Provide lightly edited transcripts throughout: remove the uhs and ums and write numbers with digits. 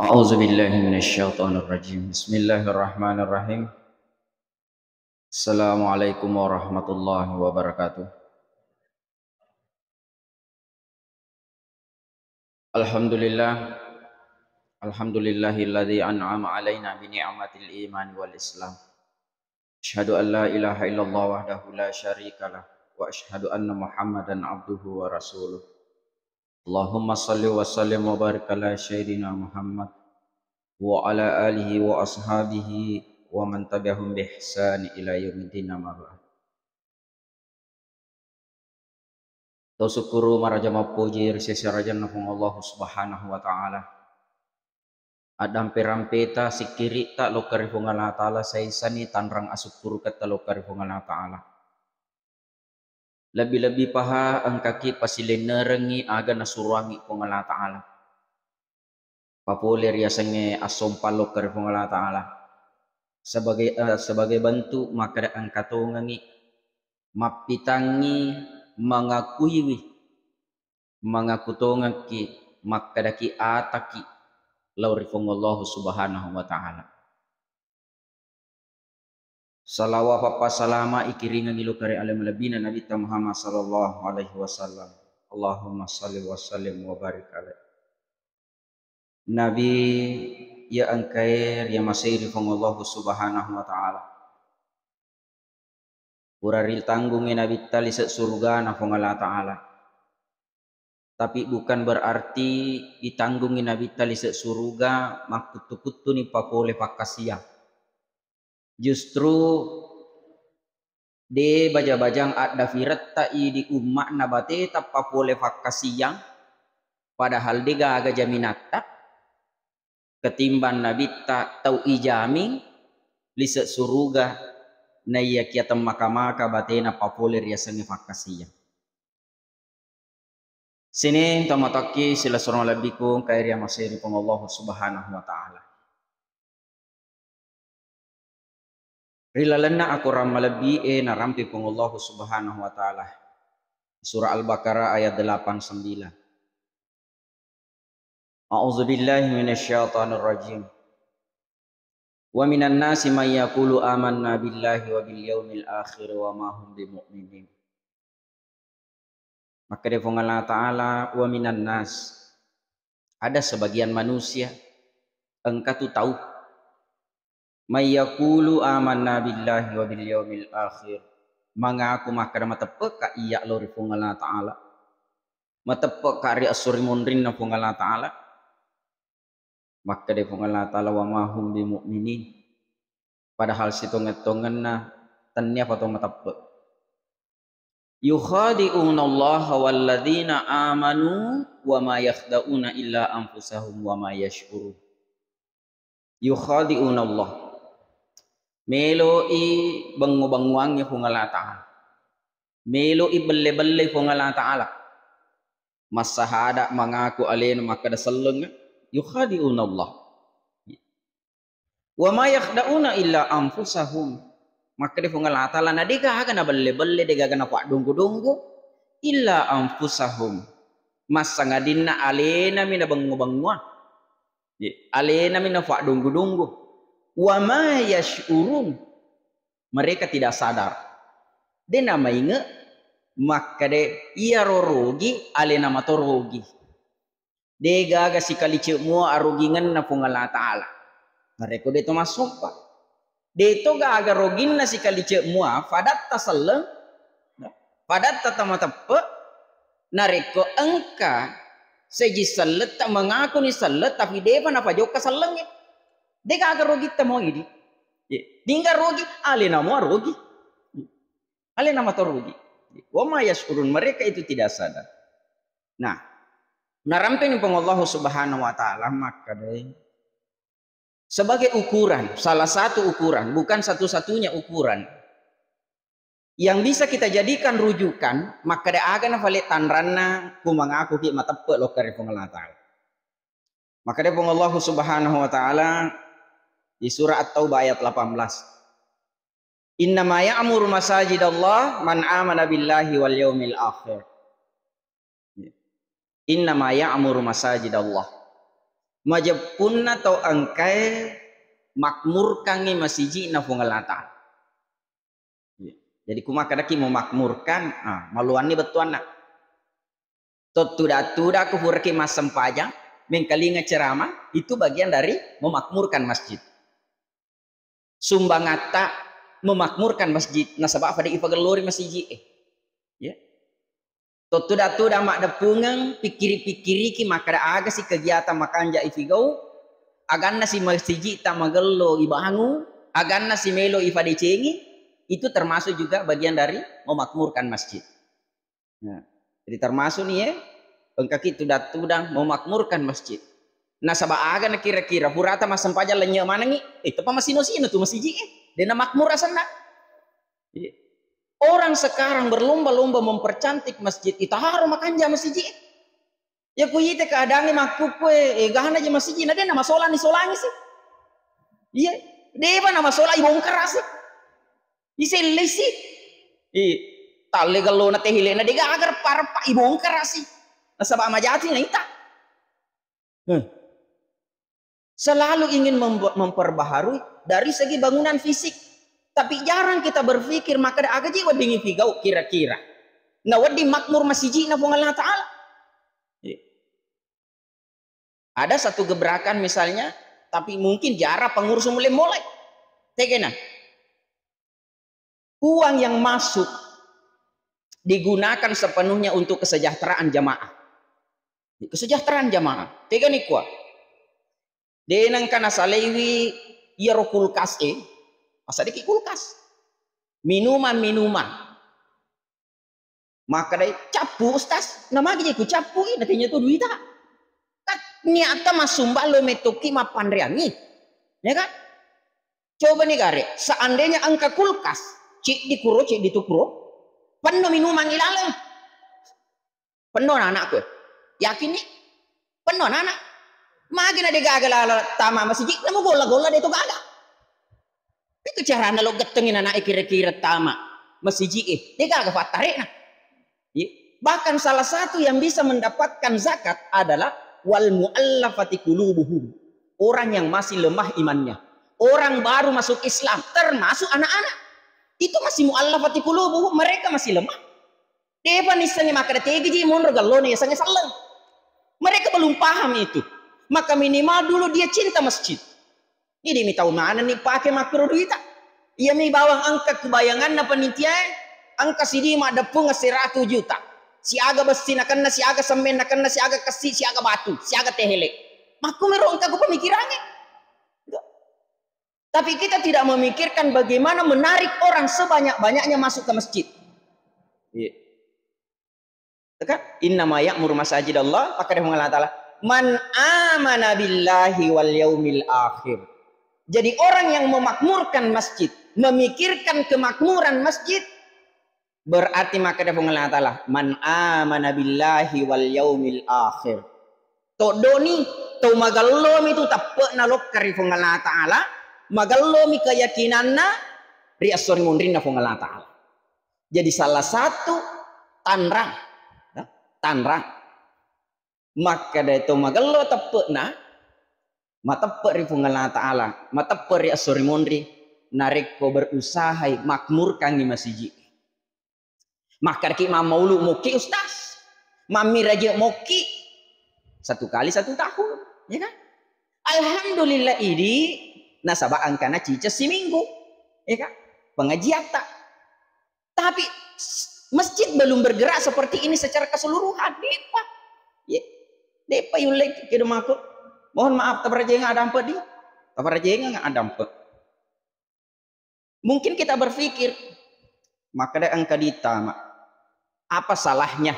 أعوذ بالله من الشيطان الرجيم بسم الله الرحمن الرحيم السلام عليكم ورحمة الله وبركاته الحمد لله الحمد لله الذي أنعم علينا بنعمة الإيمان والإسلام أشهد أن لا إله إلا الله وحده لا شريك له وأشهد أن محمدا عبده ورسوله اللهم صل وسلم وبارك على سيدنا محمد وعلى آله وأصحابه ومن تبعهم بإحسان إلى يوم الدين أما بعد. Syukuru maraja mapuji risesi raja nafung Allah subhanahu wa ta'ala. Adam perampeta sikiri tak lo karifung Allah ta'ala saisani tanrang asukuru kata lo karifung Allah ta'ala. Lebih-lebih paha angkaki pasilin nerengi aga nasuruangi pung Allah ta'ala. Papulir yasange asompal lo karifung Allah ta'ala. Sebagai bentuk maka angkatungangi mapitangi mengakui mengakutongaki makadaki ataki laurifungullahu subhanahu wa ta'ala. Salawat papa salama ikiringan ilu kari alam labina Nabi Muhammad sallallahu alaihi wasallam. Allahumma salli wa sallim wa barik alaihi. Nabi ya angkair ya masih rifungullahu subhanahu wa ta'ala. Uraril tanggungin Nabi tali surga nafung Allah ta'ala. Tapi bukan berarti ditanggungin Nabi tali surga makutu-kutu ni papole pakasiang. Justru de baja-bajang ada firat ta'i di umat nabate tak papole pakasiang. Padahal de gaga jaminata ketimbang Nabi tak tau ijaming liset surga na iya kiatam maka-maka batena papole riasangi pakasiang. Sini tamataki sila surang labiku kairi masiri pang Allah subhanahu wa ta'ala. Rilalana aku ramalabi na rampi pang Allah subhanahu wa ta'ala. Surah Al-Baqarah ayat 89. A'udzu billahi minasyaitonir rajim. Wa minan nasi may yaqulu amanna billahi wa bil yaumil akhir wa ma hum bimu'minin. Maka dia Allah Ta'ala wa minan nas. Ada sebagian manusia engkau tu tahu may yaqulu amanna billahi wa bil yaumil akhir. Mengaku maka matepek ka iya lo rifung Allah Ta'ala. Matepek ka ri asuri munrin na pung Allah Ta'ala. Maka dia Allah Ta'ala wa ma hum bimu'minin. Padahal sitonget-tongen na tanya patong matepek. Yukhadi'una Allah walladzina amanu wa ma yakhda'una illa anfusahum wa ma yash'urun. Yukhadi'una Allah. Meloi bangu-banguangnya kung Allah Ta'ala. Meloi belle-belle kung Allah Ta'ala. Masahada mengaku alin maka dasaleng. Yukhadi'una Allah. Wa ma yakhda'una illa anfusahum. Maka dia Allah Ta'ala na dega na belle-belle dega na pak dunggu-dunggu illa anfusahum. Masa ngadin na alena mina bangu-banguan. Alena mina pak dunggu-dunggu. Wa ma yash'urun. Mereka tidak sadar. Dia nama ingat maka dia iya rogi alena matorogi. Dega ga sikali cemua arogingan na pung Allah Ta'ala. Mereka dia tu masuk pak. Deto ga agar rogin na si kalice mua fadat tasaleng fadat tatamatepe nareko engka seji salet tak mengaku ni salet tapi depa na pajok kasaleng ya de ga agar rogi tamo ini dingga rogi ale nama rogi ale nama to rogi wa ma yashurun mereka itu tidak sadar. Nah narampe ni Allah subhanahu wa ta'ala maka deh sebagai ukuran, salah satu ukuran, bukan satu-satunya ukuran yang bisa kita jadikan rujukan, maka dia akan nafalik tanranna ku mengaku ki matepe lo kari Allah Ta'ala. Maka dia Allah subhanahu wa ta'ala di surah At-Taubah ayat 18. Innama ya'muru masajidallah man amana billahi wal yaumil akhir. Innama ya'muru masajidallah. Majapunna tau angkai makmurkan ni masjid na fungalata. Jadi kuma kadaki memakmurkan, maluan ni betuan nak. Tuda aku hurki mas sempaja, mengkalinga ceramah, itu bagian dari memakmurkan masjid. Sumbangata memakmurkan masjid, nasabak pada ipagalori masjid. Ya. Tuda mak depungang, pikiri-pikiri ki makada aga si kegiatan makanja ifigau, aganna si masjid ta magello ibangu, aganna si melo ifadecengi, itu termasuk juga bagian dari memakmurkan masjid. Nah, jadi termasuk nih ya, engkaki tudang memakmurkan masjid. Nah sabah aga na kira-kira purata mas sempaja lenya mana nih? Itu pa masino-sino tuh masjid dena makmur asana. Orang sekarang berlomba-lomba mempercantik masjid, itu harum makanja masjid. Ya kuyite keadaannya makukwe, gahana aja masjid, nah dia nama solan sih. Iya, dia nama solan ibongkar sih. Iselisi, tali galo na tehile na diga agar para pa ibongkar sih. Nasaba majati na ita. Selalu ingin memperbaharui dari segi bangunan fisik, tapi jarang kita berpikir maka ada agaji wadingi figau kira-kira. Na wadi makmur masjid na pung Allah Ta'ala. Ada satu gebrakan misalnya, tapi mungkin jarak pengurus mulai. Tegena. Uang yang masuk digunakan sepenuhnya untuk kesejahteraan jamaah. Kesejahteraan jamaah. Tega ni kuah. Denang kana salewi iya kulkas masa diki kulkas. Minuman. Maka dari capu ustaz, nama aja ku capu nantinya tuh duit tak. Kan niata masumba lo metoki mapandriani. Ya kan? Coba nih gare, seandainya angka kulkas cik ditukuro, penuh minuman ilalang, penuh anak gue, yakin nih, penuh anak, makin ada gagal tama masjid, namu gola deh itu gagal, itu cara lo getengin anak kira-kira tama masjid, dia gagal fatare nah, bahkan salah satu yang bisa mendapatkan zakat adalah wal mu'allafati qulubuhum, orang yang masih lemah imannya, orang baru masuk Islam, termasuk anak-anak. Itu masih mu'allafati qulubuhum, mereka masih lemah. Depan isanya maka detegeji mundur galone isanya salah. Mereka belum paham itu. Maka minimal dulu dia cinta masjid. Ini mi tahu mana nih pakai makro duit. Ia mi bawang angka kebayangan na panitia, angka sidi mak depung 100 juta. Si aga besi nakan si aga semen nakan si aga kasih si aga batu, si aga tehele. Maku merong aku pemikirannya. Tapi kita tidak memikirkan bagaimana menarik orang sebanyak-banyaknya masuk ke masjid. Iya. Kan? Innama ya'muru masajid Allah, maka dia mengatakan man amana billahi wal yaumil akhir. Jadi orang yang memakmurkan masjid, memikirkan kemakmuran masjid, berarti maka dia mengatakan man amana billahi wal yaumil akhir. To doni, to magallom itu tappe na lokkari Allah Ta'ala. Magallomi keyakinanna riasori mundrinna fong Allah Ta'ala. Jadi salah satu tanrang maka dari itu magallo teppena mateppe ri fong Allah Ta'ala, mateppe riasori mundri nareko berusaha makmurkan di masjid. Maka ki maulu moki ustaz, mami raja moki 1 kali 1 tahun, ya kan? Alhamdulillah ini nasabah angkana cica seminggu, ya kan? Pengajian tak. Tapi masjid belum bergerak seperti ini secara keseluruhan. Depa, ya, depa yulek kira makut. Mohon maaf, tabaraja nggak ada ampet di, tabaraja nggak ada ampet. Mungkin kita berpikir, maka ada angka ditama, apa salahnya?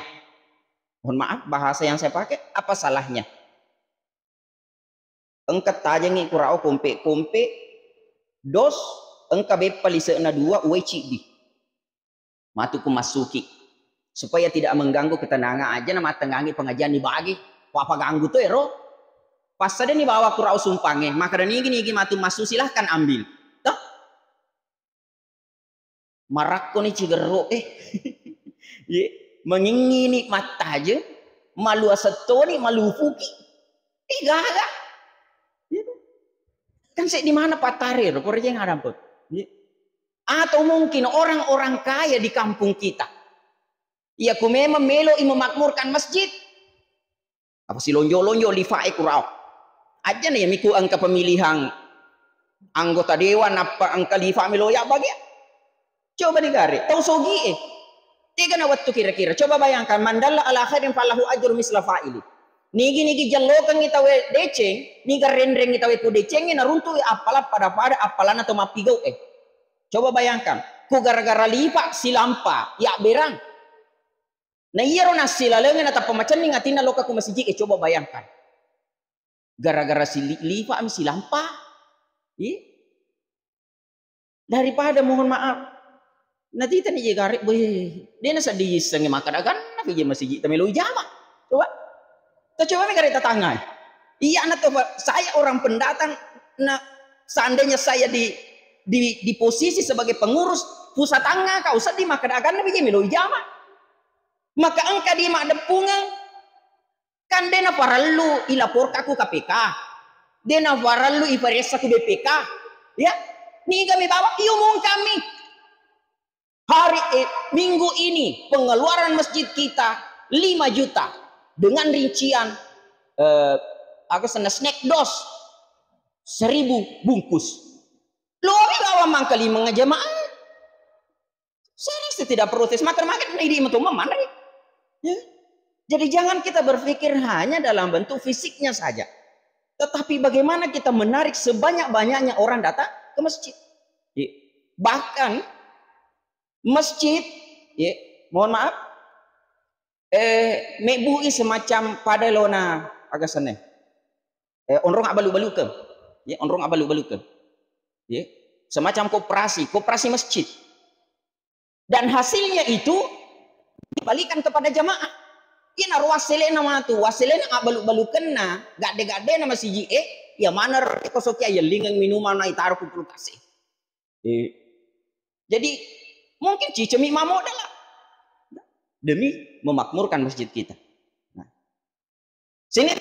Mohon maaf bahasa yang saya pakai, apa salahnya? Engka tajangi kurao kompe dos engka bepa liseuna 2 ueci di matuku masuki supaya tidak mengganggu ketenangan aja nama tengangi pengajian dibagi apa ganggu tuh ero pas ada nih bawa kurao sumpange maka dan ini matu masuk silahkan ambil toh marakko nih cigero mengingini mata aja malu asetoni malu fuki tiga Kan saya di mana Pak Tarir, yang ada pun. Atau mungkin orang-orang kaya di kampung kita. Ya ku memang melo memakmurkan masjid. Apa si lonjo-lonjo lifai kurau. Aja nih miku angka pemilihan anggota dewan apa angka lifa melo ya bagi. Coba digari, tahu sogi Tiga na waktu kira-kira. Coba bayangkan mandala ala khairin falahu ajru misla fa'ili. Nigi jalokan ngitawe deceng, niga rendreng ngitawe ku decengin naruntu apalah pada apalan atau mapigau Coba bayangkan, ku gara-gara lipa silampa, ya berang. Nah iya rona silalengan atau pemacan nih ngatina loka ku masjid coba bayangkan. Gara-gara lipa am silampa. Daripada mohon maaf. Nanti tadi je garik dia nasa di sengi makan akan tapi je masjid tamelu jama. Coba nih garik tetangga. Iya anak saya orang pendatang, nah seandainya saya di posisi sebagai pengurus pusat tangga kau sedih maka akan nabi melo jama maka angka di mak depungan kan dena parallu ilapor kaku KPK dena parallu iparesa ku BPK ya nih kami bawa umum kami hari minggu ini pengeluaran masjid kita 5 juta dengan rincian aku sana snack dos 1000 bungkus. Logi lawan mangkali mengajamaah. Saya tidak protes makan ini itu mana ya. Jadi jangan kita berpikir hanya dalam bentuk fisiknya saja. Tetapi bagaimana kita menarik sebanyak-banyaknya orang datang ke masjid. Ya. Bahkan masjid mohon maaf mebui semacam pada lona agak sana. Onrong abalu-balu ke. Ya, onrong abalu-balu ke. Ya, semacam koperasi masjid. Dan hasilnya itu dibalikan kepada jamaah. Ya naruh wasilena nama tu, wasilena balu kena, gade nama si ya mana kosokia ya lingang minuman na itaruh ku kulkas. Jadi mungkin cicemi mamo adalah demi memakmurkan masjid kita. Nah, sini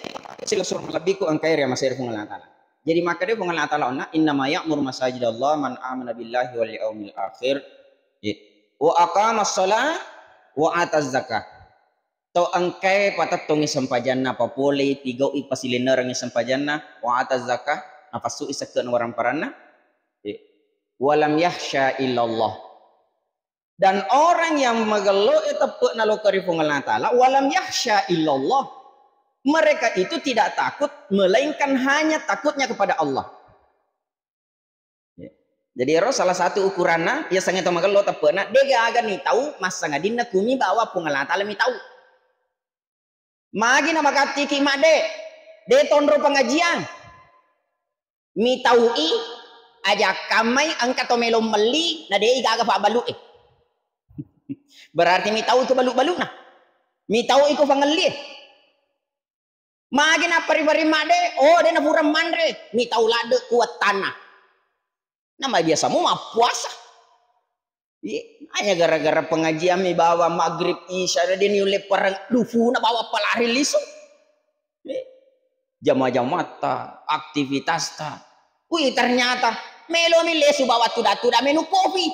sila suruh lebih ku angkai ya masih Allah Taala. Jadi maka dia pengalat Allah inna ma ya'mur masajidallah man amana billahi wal yaumil akhir wa aqama shalah wa ataz zakah. To angkai patat tongi sampajanna papole tigau ipasilener ngi sampajanna wa ataz zakah napasu isakeun orang paranna walam yahsya illallah. Dan orang yang magelo tepe nalokari pengalat Allah walam yahsya illallah. Mereka itu tidak takut melainkan hanya takutnya kepada Allah. Jadi salah satu ukurannya ya sangat magalo tapena dega aga ni tahu mas sangadinna kumi bawa pengalata mi tahu. Magi na makatiki made de tonro pengajian. Mi tahu aja kamay angka tomelo meli na de igaga pa balu Berarti mi tahu itu balu-balu na. Mi tahu itu pangali. Magi na pari-pari made, de na pura mandre, mi tahu lade kuat tanah. Nama biasa mau puasa. Hanya gara-gara pengajian mi bawa maghrib isya dia niule perang dufu na bawa palari lisu. Jama-jama ta, aktivitas ta. Ternyata melo mi lesu bawa tuda-tuda menu kopi.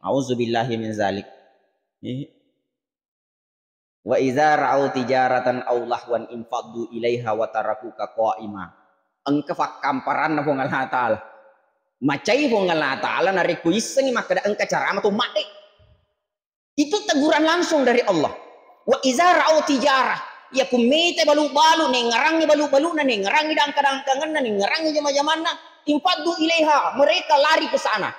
Auzubillahi min zalik. Wa idza ra'au tijaratan aw lahwan infaddu ilaiha wa tarakuka qa'ima. Engka kamparan na pongal hatal. Macai pongal hatal na requiseng maka engka cara tu mate. Itu teguran langsung dari Allah. Wa idza ra'au tijarah ya kumite balu-balu nih ngarangi balu-balu na nih ngarangi dangka-dangkangan na nih ngarangi jama-jamanna infaddu ilaiha mereka lari ke sana.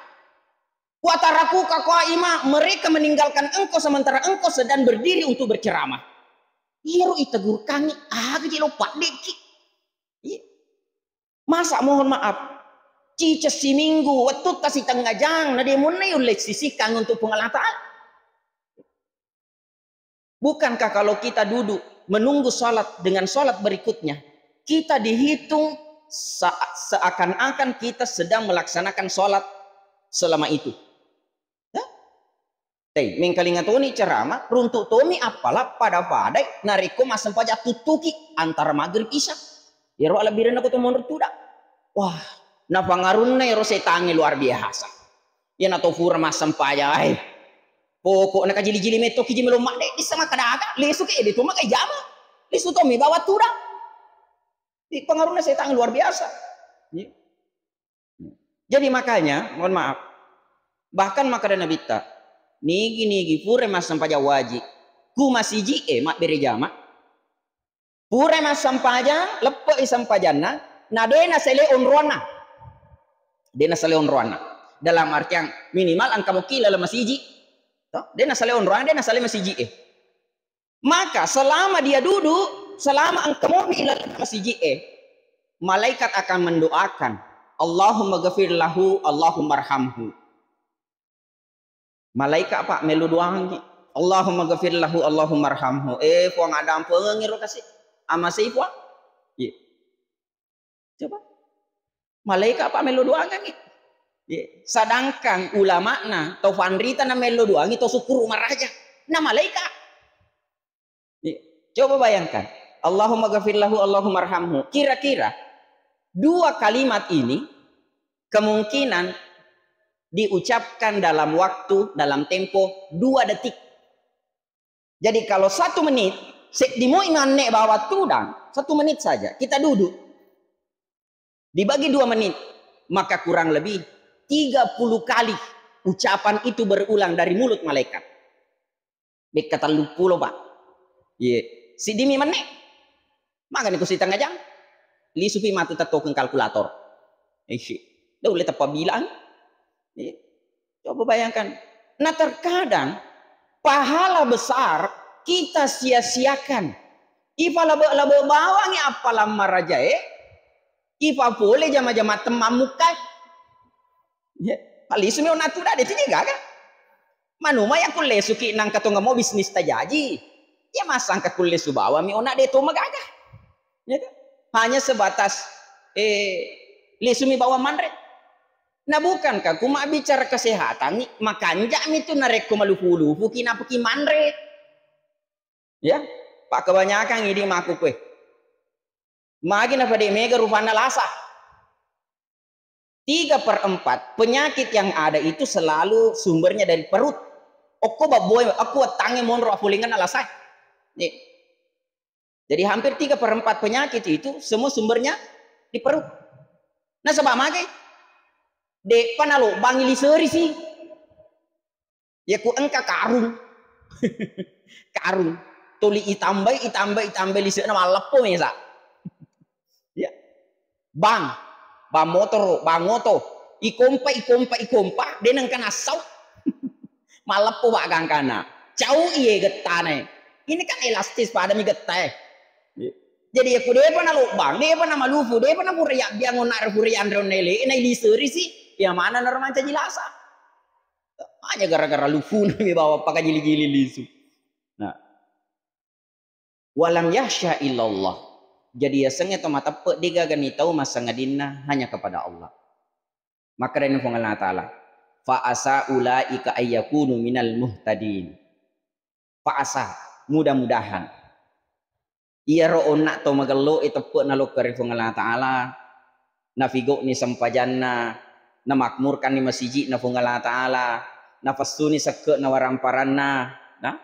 Wataraku qaima mereka meninggalkan engkau sementara engkau sedang berdiri untuk berceramah. Iya ru itegur kangi aga jelo pak deki. Masa mohon maaf. Cica si minggu watut kasih tengah jang na dia munai ulek sisihkan untuk pengalatan. Bukankah kalau kita duduk menunggu salat dengan salat berikutnya kita dihitung seakan-akan kita sedang melaksanakan salat selama itu. Mengkalinga toni ceramah runtuk tomi apalah pada padai nariko masam pajak tutuki antara maghrib isya ya ro alabirana ko to monor tuda wah Na pangarun na ero setangi luar biasa. Ya na tofura masampaya ay. Pokok na kajili-jili meto kiji melo mak di sama kadaga. Lesu ke itu mak jama. Lesu to mi bawa tura. Di pengaruh na setangi luar biasa. Ya. Jadi makanya, mohon maaf. Bahkan maka ada Nabi ta. Nigi pure mas sampaja wajib. Ku masih mak beri jama. Pure mas sampaja lepe sampajana. Na dena sele onrona. Dena sale onroana dalam artian minimal angka mukila le masiji toh dena sale onroana dena sale masiji maka selama dia duduk selama angka mukila le masiji malaikat akan mendoakan Allahumma ghafir lahu Allahumma arhamhu malaikat apa melu doang Allahumma ghafir lahu Allahumma arhamhu puang ada pengiro kasih ama sei puang coba malaikat apa melo doangan gitu. Sedangkan ulama na atau fanrita na melo doang itu syukur umar aja. Nah malaikat. Coba bayangkan. Allahumma ghafir lahu Allahumma arhamhu. Kira-kira dua kalimat ini kemungkinan diucapkan dalam waktu, dalam tempo 2 detik. Jadi kalau 1 menit, dimuingan nek bawa tudang, 1 menit saja kita duduk. Dibagi 2 menit, maka kurang lebih 30 kali ucapan itu berulang dari mulut malaikat. Bek kata lupulo pak. Si dimi meneh. Maka niku si tengah jam. Li sufi matu token kalkulator. Dah boleh tepat bilang. Coba bayangkan. Nah terkadang pahala besar kita sia-siakan. Ifa labo bawang apa lamar raja Ifa boleh jama-jama temam muka. Ya, kali sumi ona tu dah deti juga kan. Manuma yang kulle suki nang katonga mau bisnis tajaji. Ya masang ka kulle subawa mi ona de to magaga. Ya kan? Hanya sebatas lesumi bawa manre. Nah bukankah kuma bicara kesehatan makan jam itu narek kumaluhulu kina peki manre. Ya, Pak kebanyakan ini maku kue. Magi na pada mega rupana lasa. 3/4 penyakit yang ada itu selalu sumbernya dari perut. Aku baboy, aku tangi monro afulingan alasai. Nih. Jadi hampir 3/4 penyakit itu semua sumbernya di perut. Nah sebab magi de panalo bangili seri sih. Ya ku engka karung. Karung. Tuli itambay lisena malapo mesa. Ya. Bang motor, ikompa, denang kana saw. Malapo ba kang kana. Cau iye getane. Ini kan elastis pada mi getah. Jadi aku dia pernah lubang, dia pernah malufu, dia pernah puriak biang onar purian ronele, ini diseri sih. Ya mana normal jelasa. Hanya gara-gara lufu nih bawa pakai jili-jili lisu. Nah, walam yahsya illallah. Jadi ya sengit mata pe diga gani tahu masa ngadinna hanya kepada Allah. Maka dari Allah Taala, fa asa ulaika ayyakunu minal muhtadin. Fa asa mudah-mudahan. Iya ro'ona to magalo itu pe nalok dari Allah Taala. Nafigo ni sampajanna, na makmurkan ni masjid na Allah Taala, na fastuni seke na waramparanna, nah.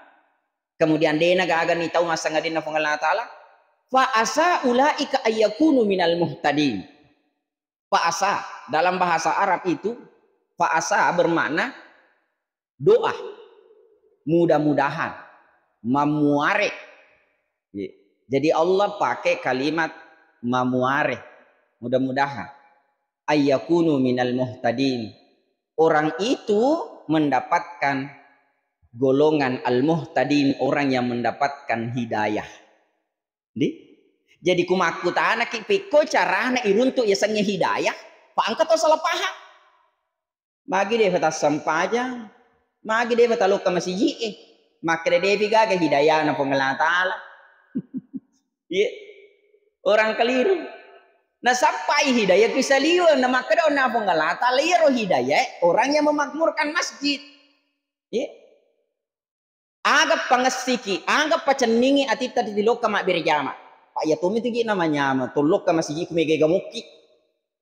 Kemudian dena gaga ni tahu masa ngadinna Allah Taala. Fa asa ulaika ayyakunu minal muhtadin. Fa asa dalam bahasa Arab itu fa asa bermakna doa. Mudah-mudahan, mamuare. Jadi Allah pakai kalimat mamuare. Mudah-mudahan ayyakunu minal muhtadin. Orang itu mendapatkan golongan al-muhtadin, orang yang mendapatkan hidayah. Jadi kumaku tanah kipiko carana iruntuk ya sangnya hidayah. Pangkat atau salah paham. Magi deh kata sampaja, magi deh kata luka masih maka deh viga ke hidayah na pengelah Taala. Iya, orang keliru. Nah sampai hidayah bisa liur, na maka deh na pengelah Taala liur hidayah orang yang memakmurkan masjid. Iya. Anggap pangasiki, anggap paceningi atita di loka mak berjama. Pak ya tumi tigi namanya, tolok ka masih kumege gamuki.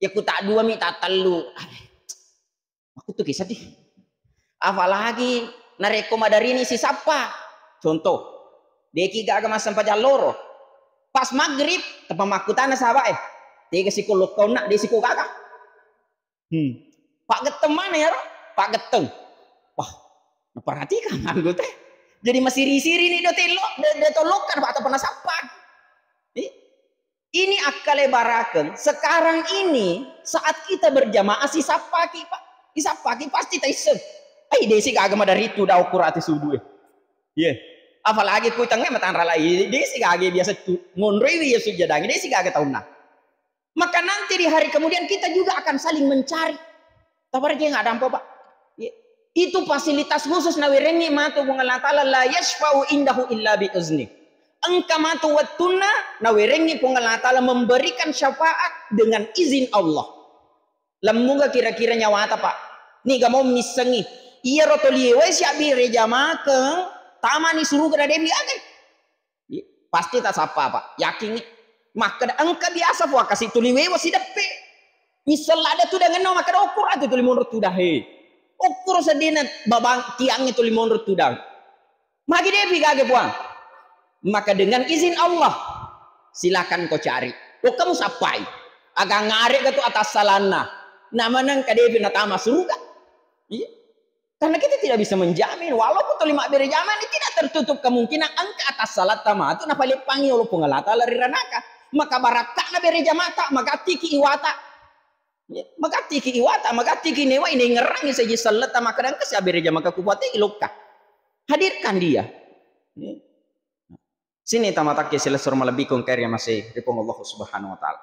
Ya ku tak dua mi tak telu. Aku tuh kisah deh. Apalagi narekomadarini si sapa. Contoh, deki gak agama sampai jaloro. Pas maghrib, tepa makutana sahabat tiga psikolog kau nak di siku kakak. Pak Geteng mana ya? Pak Geteng. Wah, perhatikan anggota. Jadi masih siri nih do tolokkan Pak atau pernah sapa. Ini akale baraken. Sekarang ini saat kita berjamaah si sapaki Pak. Si sapaki pasti taisem. Desi agama dari itu dah ukur ati sudu. Iya. Apalagi ku tengah matan ralai. Desi kagak biasa ngonrewi ya sujadang. Desi kagak tahu nah. Maka nanti di hari kemudian kita juga akan saling mencari. Tapi dia nggak ada apa Pak. Ya. Itu fasilitas khusus nawirengi matu Allah Ta'ala la yashfa'u indahu illa bi izni. Engka matu wattuna nawirengi Allah Ta'ala memberikan syafaat dengan izin Allah. Lamunga kira-kira nyawata Pak. Nih gak mau misengi. Iya rotoliwe siabi rejama ke tamani suruh ke demi aja. Pasti tak sapa Pak. Yakin maka engka biasa Pak kasih tuliwe wasi depe. Misal ada tu dengan maka ukur atau tuli menurut tu dah ukur sedina babang tiangnya tuli menurut tu dah. Magi depi kage puang. Maka dengan izin Allah silakan kau cari. Kau kamu sapai. Agak ngarik ke tu atas salana. Nama nang kadepi natama surga. Iya. Karena kita tidak bisa menjamin walaupun tu lima beri zaman ini tidak tertutup kemungkinan angka atas salat tama tu napa lepangi oleh pengalata lari ranaka. Maka barakah na beri jamata maka tiki iwata. Maka tiki iwata maka tiki newa ini ngerangi saja salat tama kadang kasih beri jamaka kubuatnya iluka. Hadirkan dia. Sini tamatak ya selesai lebih konkret ya masih dipong Allah Subhanahu Wa Taala.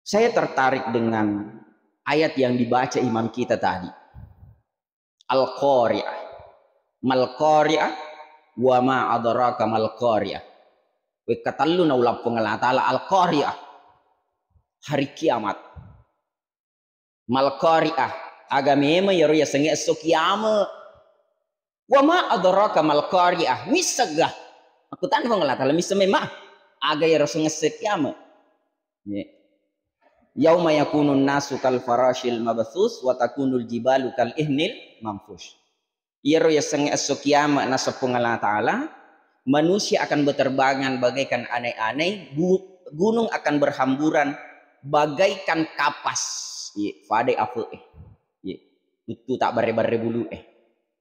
Saya tertarik dengan ayat yang dibaca imam kita tadi. Al-Qari'ah. Mal-Qari'ah wa ma adraka mal-Qari'ah. We katallu na ulah Allah Ta'ala Al-Qari'ah. Hari kiamat. Mal-Qari'ah. Agamema yaro ya sengi esok kiamat. Wa ma adraka mal-Qari'ah. Misagah. Aku tanya Allah Ta'ala misamema. Aga yaro sengi esok kiamat. Yauma yakunun nasu kal farashil mabthus wa takunul jibalu kal ihnil mamfush. Yero ya senge esok kiamat nasapung Allah Ta'ala, manusia akan berterbangan bagaikan aneh-aneh, gunung akan berhamburan bagaikan kapas. Fade afu itu tak bare-bare bulu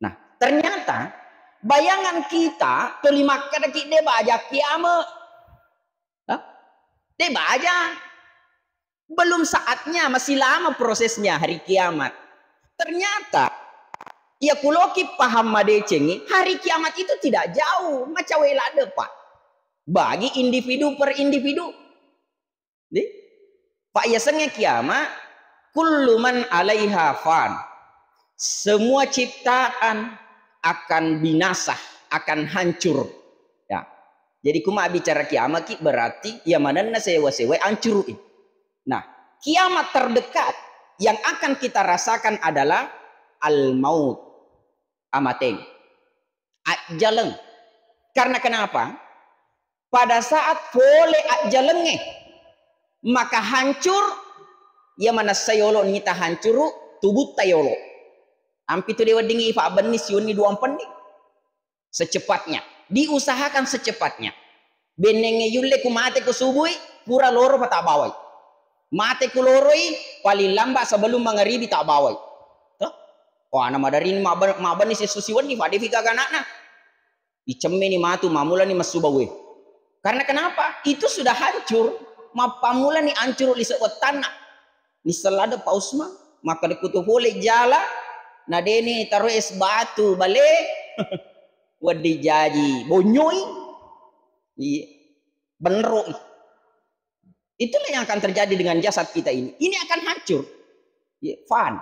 Nah, ternyata bayangan kita kelima kada kita baca kiamat. Dia baca belum saatnya, masih lama prosesnya hari kiamat. Ternyata ya kuloki paham madecengi hari kiamat itu tidak jauh macam welade Pak bagi individu per individu. Pak ya senge kiamat kullu man 'alaiha fan. Semua ciptaan akan binasa, akan hancur. Ya. Jadi kuma bicara kiamat berarti ya mananna sewa-sewa hancurin. Nah, kiamat terdekat yang akan kita rasakan adalah al-maut. Amateng. Ajaleng. Karena kenapa? Pada saat boleh ajalenge, maka hancur, ya mana sayolo nyita hancuru, tubuh tayolo. Ampi tu dewa dingi fa benis yuni duang pening. Secepatnya. Diusahakan secepatnya. Benenge yule kumate ku subui, pura loro patah bawai. Mate kuloroi paling lambat sebelum mengharibi tak bawai. Oh anak madarin maban ni sesusiwan ni fadi fika kanakna. Dicemeni matu mamula ni masubawe. Karena kenapa? Itu sudah hancur. Pamula ni hancur li sewat tanah. Ni selada pausma maka dikutu boleh jala. Nadeni taruh es batu balik. Wadi jaji bonyoi. Iya. Beneroi. Itulah yang akan terjadi dengan jasad kita ini. Ini akan hancur. Ya, fan.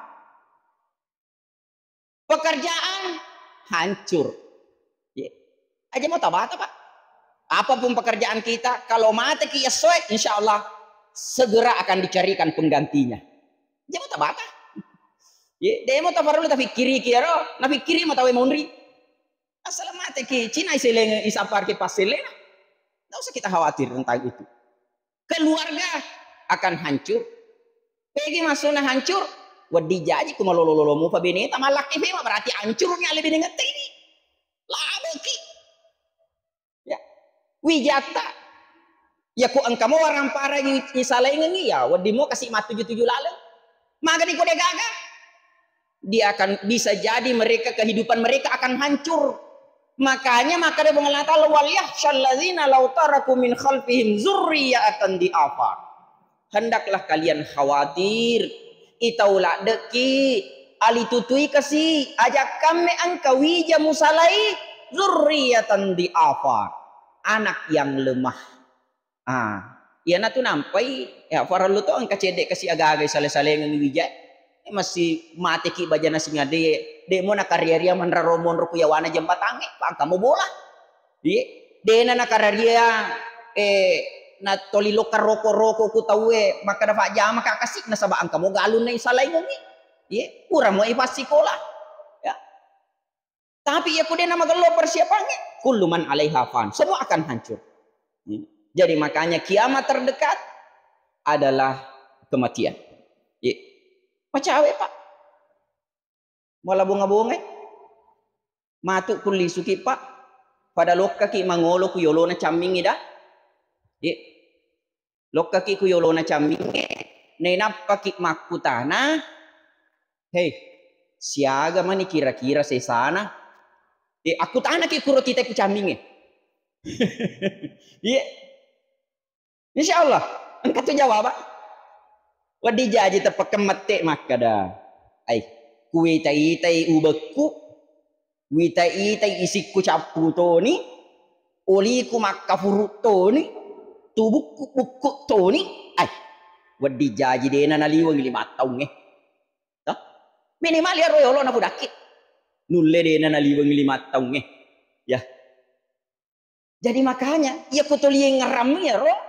Pekerjaan hancur. Ya. Aja mau tabata Pak. Apapun pekerjaan kita, kalau mati kita sesuai, insya Allah segera akan dicarikan penggantinya. Aja mau tabata. Ya, dia mau tafarul tapi kiri kira, nabi kiri mau tahu mondri. Asal mati ki Cina iseleng isapar ki paselena. Tidak usah kita khawatir tentang itu. Keluarga akan hancur. Pegi masuk na hancur. Wadi jaji ku malololo mo pa binita malaki fe berarti hancurnya lebih dengan ini. Labo ki. Ya. Wijata. Ya ku engkau orang para ni salengi ya wadi mo kasih mat 77 lalu. Maka di kode gaga. Dia akan bisa jadi mereka kehidupan mereka akan hancur. Makanya maka dia mengatakan wal yahsyal ladzina law taraku min khalfihim dzurriyyatan di'afa. Hendaklah kalian khawatir itaula deki ali tutui kasih ajak kami angka wija musalai dzurriyyatan di'afa. Anak yang lemah. Iya na tu nampai ya faralu tu angka cedek kasih agak-agak sale-sale ngi wija. Masih mati ki bajana singa de mo na karyeria manra romon ro kuyawana jembatange pa kamu bola de na kararia na tolilo karoko ku tawe maka dapat jama ka kasih na sabaan kamu galun na isalay ngi pura mo ipasikola ya tapi ya kude na magalo persiapannya kullu man alaiha fan semua akan hancur jadi makanya kiamat terdekat adalah kematian Macawe pak, malah bunga-bunga, matuk kuli suki pak, pada lokka ki mangolo ku yolona camingi dah, lokka ki ku yolona camingi, nenapa ki makutana, hei, siaga mani kira-kira sesana, aku tanah ki kuro tita ku camingi, Insya Allah, engkau tu jawab Wadi jaji tepak mate makada. Ai, kui tai ubeku, kui tai isiku capu toni, oliku makka furut toni, tubuku buku toni. Ai, wadi jaji dena naliwang 5 tahun Minimal ya royolo na budaki. Nulle dena naliwang 5 tahun Ya. Jadi makanya, ya kutuli ngeram ya roh.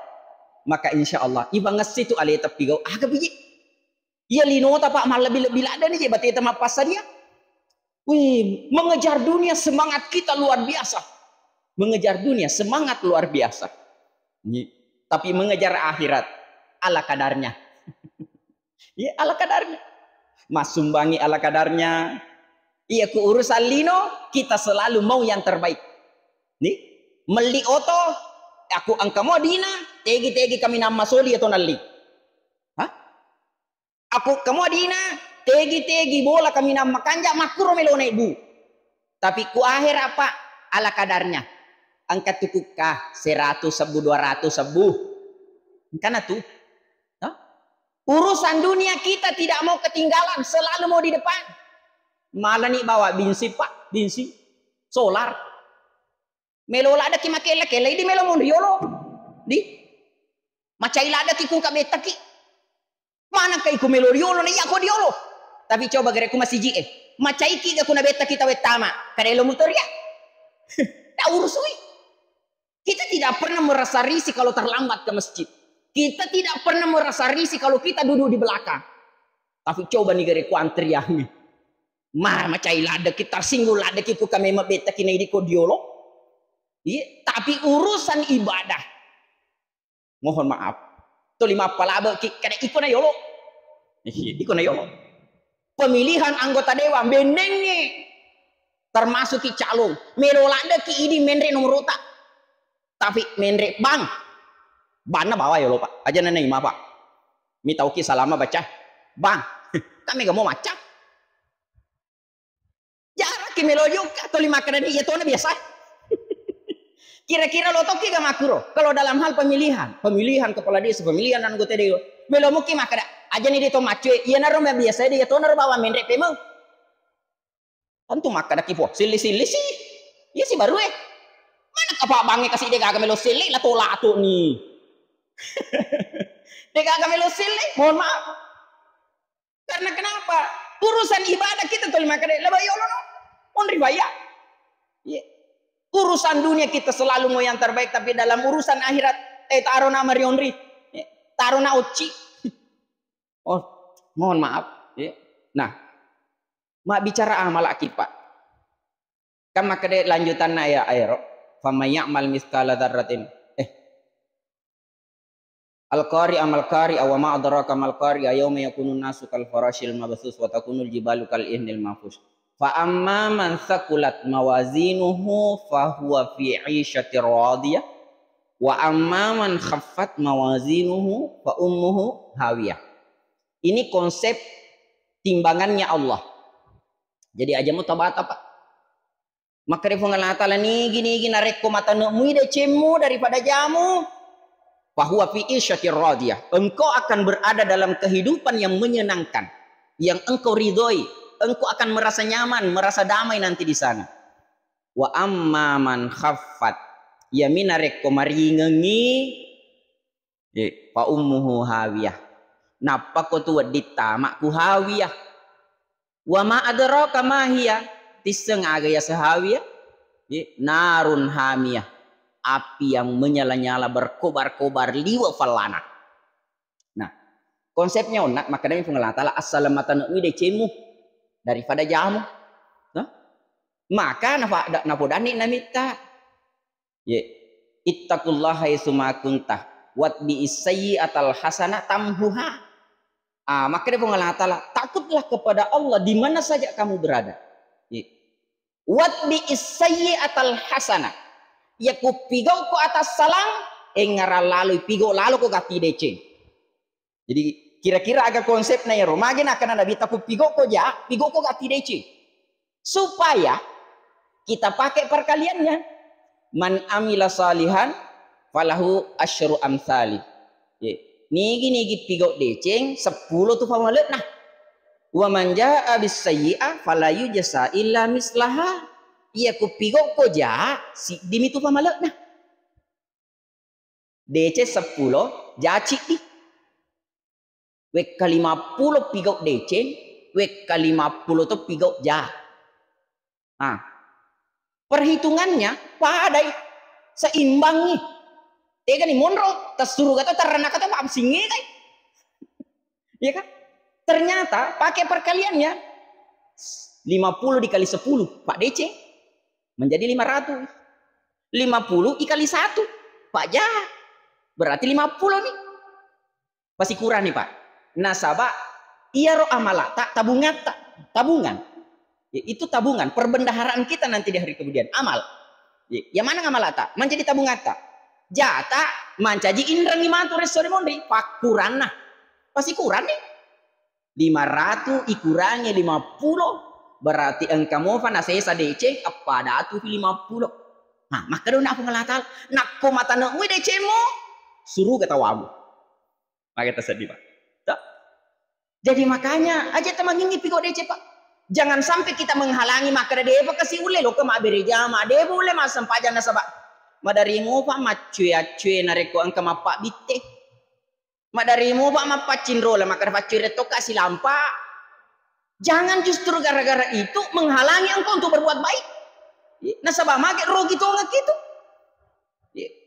Maka insya Allah ibang ngasi tu alih tapi kau agak biji ia lino tak malah bila ada nih berarti tema pasar dia mengejar dunia semangat kita luar biasa mengejar dunia semangat luar biasa tapi mengejar akhirat ala kadarnya ala kadarnya mas sumbangi ala kadarnya iya ku urusan lino kita selalu mau yang terbaik nih meli oto aku angka modina tegi kami nama soli atau nali aku kamu adina tegi bola kami nama kanja makuro melona ibu tapi ku akhir apa ala kadarnya angkat tukukah 100 sebu 200 sebu karena tuh urusan dunia kita tidak mau ketinggalan selalu mau di depan malah nih bawa binsi pak binsi solar melola ada ki makela kela di melo mon riolo di macaila ada ki ku ka betaki mana kai ku melo riolo ni ako diolo tapi coba gere ku masih ji macaiki ga kuna betaki tawe tama kadelo motor ya tak urusui kita tidak pernah merasa risih kalau terlambat ke masjid kita tidak pernah merasa risih kalau kita duduk di belakang tapi coba nih gere ku antrian nih macaila ada kita singgul ada ki ku ka mema betaki nei di ko diolo tapi urusan ibadah mohon maaf to 5 palaba kada iko na yolo pemilihan anggota dewan bendengnya termasuk ki calon melolanda ki ini menre nomor otak tapi menre bang bana bawa yolo pak aja nana ima pak mi tau ki salama baca bang kami gak mau macam jarak ki melojo atau 5 kada ni itu na biasa kira-kira lo toki gak makro kalau dalam hal pemilihan kepala desa pemilihan anggota dewan melo muki makada aja nih dito macu iya naro biasa dia to naro bawa menrek pemeng tentu makada kipo sili sih iya sih baru mana apa bange kasih dia kagak melo sili lah tolatu nih dia kagak melo sili mohon maaf karena kenapa urusan ibadah kita tuh makada lah bayo lo on ribaya iya urusan dunia kita selalu mau yang terbaik tapi dalam urusan akhirat taruh nama rionri taruh na uci oh mohon maaf nah mak bicara amal akibat kan maka lanjutan ya aero fama ya'mal mithqala dzarratin Al-qari'ah mal-qari'ah wa ma adraka mal-qari'ah yauma yakunun nasu kal farashil mabthus wa takunul jibalu kal ihnil mahfuz. Fa amma man thaqulat mawazinuhu fa huwa fi 'ishatir radiyah wa amma man khaffat mawazinuhu fa ummuhu hawiyah. Ini konsep timbangannya Allah. Jadi aja mau tabat apa? Maka dia Allah Ta'ala ni gini nareko mata nemu ide cemu daripada jamu. Bahwa fi isyatir radiyah. Engkau akan berada dalam kehidupan yang menyenangkan, yang engkau ridhoi. Engkau akan merasa nyaman, merasa damai nanti di sana. Wa amma man khaffat, ya minareko maringengi fa ummuhu hawiyah. Napa ko tu ditamak ku hawiyah. Wa ma adraka ma hiya, tiseng aga ya sahawiyah. Narun hamiyah, api yang menyala-nyala berkobar-kobar liwa falana. Nah, konsepnya onak maka demi Allah Ta'ala assalamatan uide cemu daripada jamu. Nah, maka napodani namita. Ittaqullaha haitsu ma kunta watbi sayyi'atal hasanah tamhuha. Maka dia Allah Ta'ala, takutlah kepada Allah di mana saja kamu berada. Watbi sayyi'atal hasanah. Ya ku pigau ko atas salang, ngara lalu pigau lalu ko gati dece. Jadi kira-kira agak konsepnya ya romagin akan ada bita ku pigau ko gati dece. Supaya kita pakai perkaliannya. Man amila salihan falahu asyru amsali. Nigi pigau deceng 10 tu pamalet nah. Wa man jaa bis sayyi'ah fala yujza illa mislaha. Iya ku pigau ko si dimitu pamalet nah. DC 10 jaci di. Wek ka 50 pigau DC, wek ka 50 tu pigau ja. Perhitungannya padai seimbang nih. Tega nih monro tersuruh kata terana kata paham singe kan. Iya kan? Ternyata pakai perkaliannya 50 dikali 10 Pak DC menjadi 500. 50 dikali 1 Pak jahat. Berarti 50 nih. Pasti kurang nih Pak. Nasabah iya roh amalata tabungan. Itu tabungan perbendaharaan kita nanti di hari kemudian amal. Yang mana amalata? Menjadi tabungata. Jata mancaji indra ngimatu resore mondri pak kurang nah. Pasti kurang nih. 500 ikurangi 50 berarti engkau mau fana saya DC apa datu 50. Nah, maka do nak ngelatal nak ko mata na we DC mo suruh ketawamu. Maka kita sedih Pak. Tak? Jadi makanya aja teman ini piko DC Pak. Jangan sampai kita menghalangi maka dia apa kasih ule lo ke mak bereja mak dia boleh masam pajan nasabak. Madari mo Pak macue nareko angka mapak bitte. Madari mo Pak mapacin rola maka pacure to kasih lampa. Jangan justru gara-gara itu menghalangi engkau untuk berbuat baik. Nasabah mage rogi to gitu.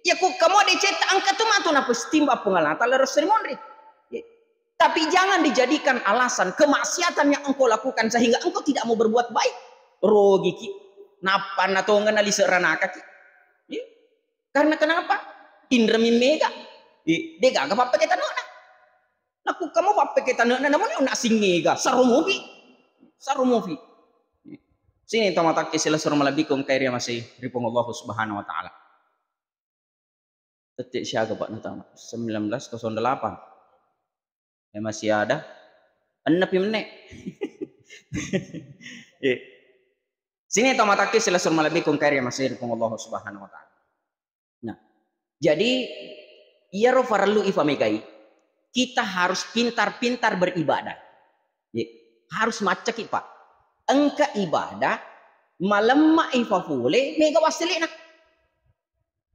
Ya ku kamu dicetak angka tu matu na postimba pengalata leros sermonri. Tapi jangan dijadikan alasan kemaksiatan yang engkau lakukan sehingga engkau tidak mau berbuat baik. Rogi ki. Napa na to nganali seranaka ki. Karena kenapa? Indra mimega. Dega ga pape kita nona. Naku kamu pape kita nona namun nak singega sarumovi. Sini tomatak kisila suruh malabikum kairia masih ripong Allah Subhanahu wa taala. Detik siaga Pak Natama 1908. Ya masih ada 6 menit. Sini tomatak kisila suruh malabikum kairia masih ripong Allah Subhanahu wa taala. Nah, jadi iya ro farlu ifamegai kita harus pintar-pintar beribadah. Harus macak Pak. Engka ibadah malam ifafule mega wasilina.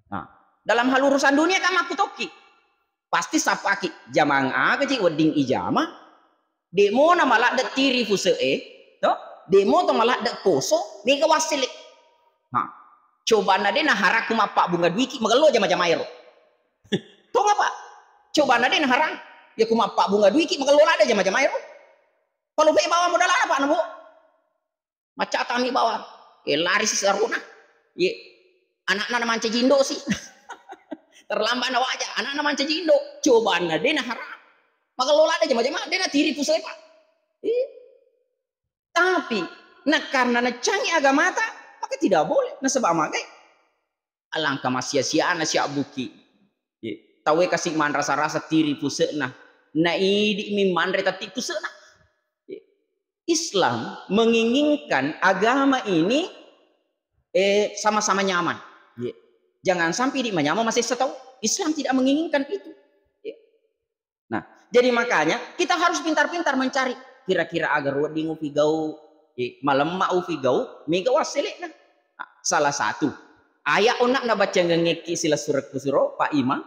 Nah, dalam hal urusan dunia kan aku toki. Pasti sapaki jamang agaji wedding ijama. Demo na malak de tiri fusee, to? Demo to malak de poso mega wasile. Nah, coba nade na harak mapak bunga duiki magalo jama-jama ero. Tuh ngapa? Coba nade na harang ya kumapak bunga duiki magalo ada jama-jama ero. Kalau pe bawa modal apa nabo? Maca tami bawa. Lari si saruna. Ye anak-anak manca jindo sih. Terlambat na waja, anak naman cijindo, coba na din na haram. Maka lola ada jemaah dia na tiri pusai pak. Tapi, nah karena na canggih agama ta, maka tidak boleh. Nah sebab magai, alangkah masih sia-sia na siap buki. Tahu kasih man rasa-rasa tiri pusai na idi mi mandre tati pusai na. Islam menginginkan agama ini sama-sama nyaman. Jangan sampai di nyaman masih setahu. Islam tidak menginginkan itu. Nah, jadi makanya kita harus pintar-pintar mencari kira-kira agar wedi ngufigau malam mau figau mega waselek nah. Salah satu ayat onak na baca ngeki sila surat kusuro Pak Imam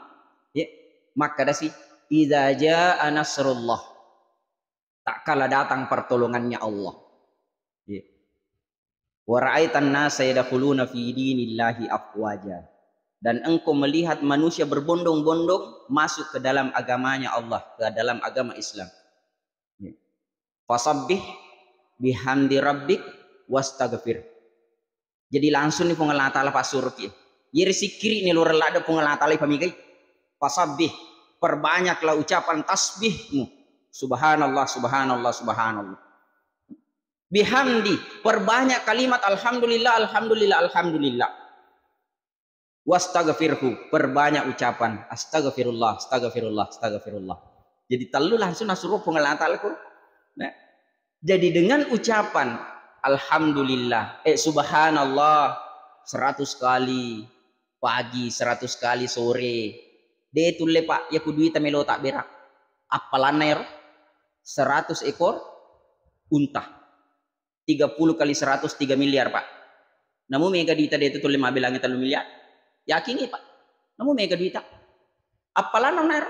maka dasi idza jaa nasrullah tak kala datang pertolongannya Allah. Wa ra'aitan nasa yadkhuluna fi dinillahi afwaja. Dan engkau melihat manusia berbondong-bondong masuk ke dalam agamanya Allah, ke dalam agama Islam. Fasabbih bihamdi rabbik wastaghfir. Jadi langsung ni pengelah ta'ala pak surki. Yeri sikiri ni lura lada pengelah ta'ala pamigai. Fasabbih, perbanyaklah ucapan tasbihmu. Subhanallah, subhanallah, subhanallah. Bihamdi, perbanyak kalimat alhamdulillah, alhamdulillah, alhamdulillah. Wastaghfirhu, perbanyak ucapan astagfirullah, astagfirullah, astagfirullah. Jadi telu langsung nasuruh pengelah ta'ala. Nah, jadi dengan ucapan alhamdulillah, subhanallah 100 kali pagi, 100 kali sore. Dia tulle pak, ya kudu ita melo tak berak. Apalaner 100 ekor unta. 30 kali 100 3 miliar pak. Namun mega duita dia itu tulle mabilangnya 3 miliar. Yakini pak. Namun mega duita. Apalaner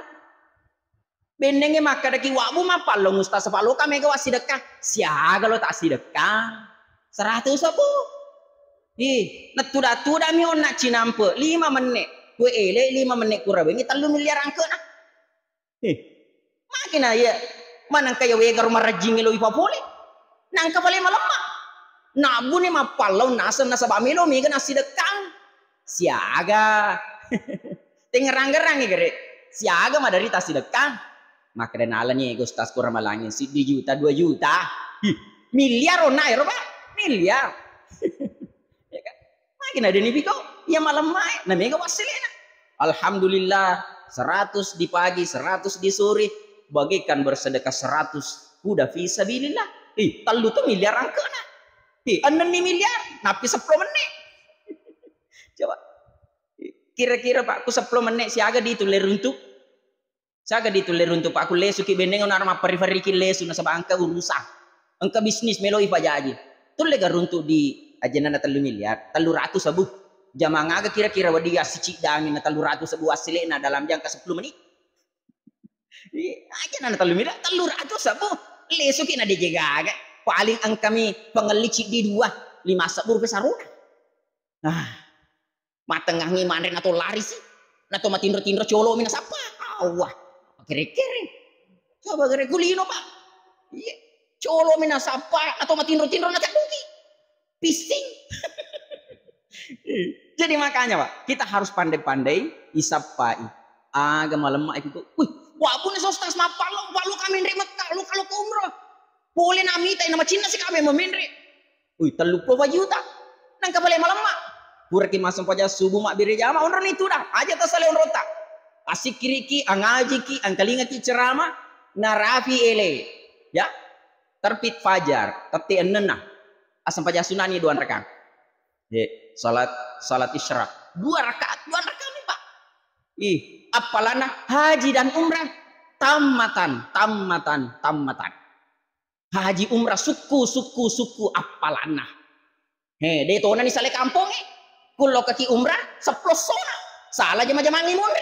bendenge maka daki wabu mapalo musta sepalo ka mega wasidekah. Siaga lo tak sidekah. 100 apa? Natuda mi on nak cinampe 5 menit. Kue ele 5 menit kurang bengi 3 miliar angke nah. Makin ya manang kaya we garu marajing lo ipa pole. Nang ka pale malemma. Nabu ni mapalo nasem nasabamilo mega nasidekah. Siaga. Tengerang-gerang gere. Siaga madari tas sedekah. Maka dan alanya gustas kurang malangin si 2 juta 2 juta. Miliar ona ya pak. Miliar. Ya kan? Makin ada nih biko. Ya malam mai. Nah mega wasilena. Alhamdulillah 100 di pagi 100 di sore. Bagikan bersedekah 100 kuda fisabilillah. Talu tuh miliar angka nah. Anen nih miliar. Napi 10 menit. Coba. Kira-kira pak aku 10 menit siaga ditulir untuk. Siaga ditulir untuk pak aku lesu ki bendeng onar ma pari-pari ki lesu na sabang angka urusan. Angka bisnis melo ipa jaji. Tulle garuntuk di ajenan 3 miliar, 300 sabu. Jamang aga kira-kira wadi asicik dangin na 300 sabu asilena dalam jangka 10 menit. Ajenan 3 miliar, 300 sabu. Lesu ki na dijaga. Paling ang kami pengelicik di 2, 5 sabu rupiah saruna. Nah, matengangi manren atau lari sih. Nato matindro-tindro colo mina sapa. Awah, kere-kere. Coba kere kulino pak. Iya, colo mina sapa atau matindro-tindro na cakuki. Pising. Jadi makanya pak, kita harus pandai-pandai isapai. Aga malam mak itu. Wih, wabun sostas mapalo, walu kami ndre Mekah, lu kalau ke umroh. Boleh namita nama Cina sih kami memindre. Wih, 30 juta. Nang kabale malam mak. Purki masam paja subuh mak biri jama onron itu dah. Aja tasale onron tak. Asik kiriki, angaji ki, angkalinga ki ceramah, narafi ele. Ya. Terbit fajar, teti enena. Asam paja sunani 2 rakaat. Salat isyraq 2 rakaat nih pak. Apalana haji dan umrah tamatan. Haji umrah suku apalana. De tona ni sale kampung kulo kaki umrah 10 sona. Salah jama-jama ngimun.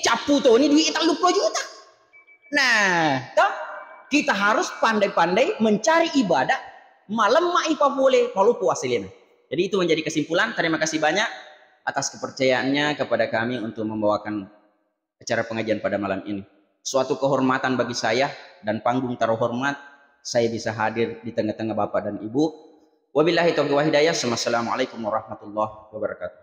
Capu to ni duit 30 juta. Nah, toh kita harus pandai-pandai mencari ibadah malam mak ipa boleh kalau puasilina. Jadi itu menjadi kesimpulan. Terima kasih banyak atas kepercayaannya kepada kami untuk membawakan acara pengajian pada malam ini. Suatu kehormatan bagi saya dan panggung taruh hormat saya bisa hadir di tengah-tengah Bapak dan Ibu. Wabillahi taufiq wal hidayah. Wassalamualaikum warahmatullahi wabarakatuh.